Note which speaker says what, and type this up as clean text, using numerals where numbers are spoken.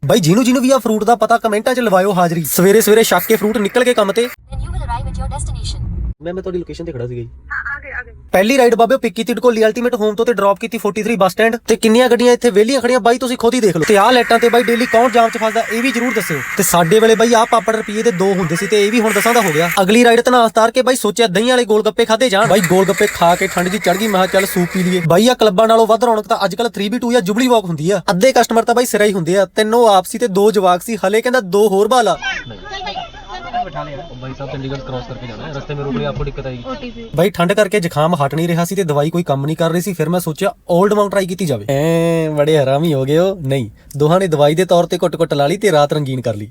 Speaker 1: ਬਾਈ ਜਿਹਨੂੰ ਜਿਹਨੂੰ ਵੀ ਆ ਫਰੂਟ ਦਾ ਪਤਾ ਕਮੈਂਟਾਂ 'ਚ ਲਵਾਇਓ ਹਾਜ਼ਰੀ। ਸਵੇਰੇ ਸਵੇਰੇ ਛੱਕ ਕੇ ਫਰੂਟ ਨਿਕਲ ਕੇ ਕੰਮ ਤੇ। ਮੈਂ ਤੁਹਾਡੀ ਲੋਕੇਸ਼ਨ ਤੇ ਖੜਾ ਸੀਗਾ ਜੀ। ਪਹਿਲੀ ਰਾਈਡ ਬਾਬੇ ਪਿਕ ਕੀਤੀ ਢਕੋਲੀ ਅਲਟੀਮੇਟ ਹੋਮ ਤੋਂ ਤੇ ਡ੍ਰੌਪ ਕੀਤੀ 43 ਬੱਸ ਸਟੈਂਡ ਤੇ। ਕਿੰਨੀਆਂ ਗੱਡੀਆਂ ਇੱਥੇ ਵਿਹਲੀਆਂ ਖੜੀਆਂ ਬਾਈ, ਤੁਸੀਂ ਖੁਦ ਹੀ ਦੇਖ ਲਓ। ਤੇ ਆਹ ਲਾਈਟਾਂ ਤੇ ਬਾਈ ਡੇਲੀ ਕੌਣ ਜਾਮ 'ਚ ਫਸਦਾ ਇਹ ਵੀ ਜਰੂਰ ਦੱਸਿਓ। ਤੇ ਸਾਡੇ ਵੇਲੇ ਬਾਈ ਆਹ ਪਾਪੜ ਰੁਪਈਏ ਦੇ 2 ਹੁੰਦੇ ਸੀ ਤੇ ਇਹ ਵੀ ਹੁਣ 10 ਦਾ ਹੋ ਗਿਆ। ਅਗਲੀ ਰਾਈਡ ਧਨਾਸ ਤਾਰ ਕੇ ਬਾਈ ਸੋਚਿਆ ਦਹੀਂ ਵਾਲੇ ਗੋਲ ਗੱਪੇ ਖਾਦੇ ਜਾਣ। ਬਾਈ ਗੋਲ ਗੱਪੇ ਖਾ ਕੇ ਠੰਡ ਜੀ ਚੜ ਗਈ, ਮੈਂ ਕਿਹਾ ਚੱਲ ਸੂਪ ਪੀ ਲਈਏ। ਬਾਈ ਆ ਕਲੱਬਾਂ ਨਾਲੋਂ ਵੱਧ ਰੌਣਕ ਤਾਂ ਅੱਜਕੱਲ 3v2 ਜਾਂ ਜੁਬਲੀ ਵਾਕ ਹੁੰਦੀ ਆ। ਅੱਧੇ ਕਸਟਮਰ ਤਾਂ ਬਾਈ ਸਿਰਾ ਹੀ ਹੁੰਦੇ ਆ। 3 ਆਪਸੀ ਤੇ 2 ਜਵਾਕ ਸੀ, ਹਲੇ ਕਹਿੰਦਾ 2 ਹੋਰ ਬਾਲਾ। भाई साहब चंडीगढ़ क्रॉस करके जाना है, रास्ते में रोक लिया आपको दिक्कत आएगी। ਬਾਈ ਠੰਡ ਕਰਕੇ ਜ਼ੁਕਾਮ ਹਟ ਨਹੀਂ ਰਿਹਾ ਸੀ ਤੇ ਦਵਾਈ ਕੋਈ ਕੰਮ ਨਹੀਂ ਕਰ ਰਹੀ ਸੀ। ਫਿਰ ਮੈਂ ਸੋਚਿਆ 올ਡ ਮਾਊਂਟ ਟਰਾਈ ਕੀਤੀ ਜਾਵੇ। ਬੜੇ ਹਰਾਮੀ ਹੋ ਗਏ ਹੋ। ਨਹੀਂ, ਦੋਹਾਂ ਨੇ ਦਵਾਈ ਦੇ ਤੌਰ ਤੇ ਘੁੱਟ-ਘੁੱਟ ਲਾ ਲਈ ਤੇ ਰਾਤ ਰੰਗੀਨ ਕਰ ਲਈ।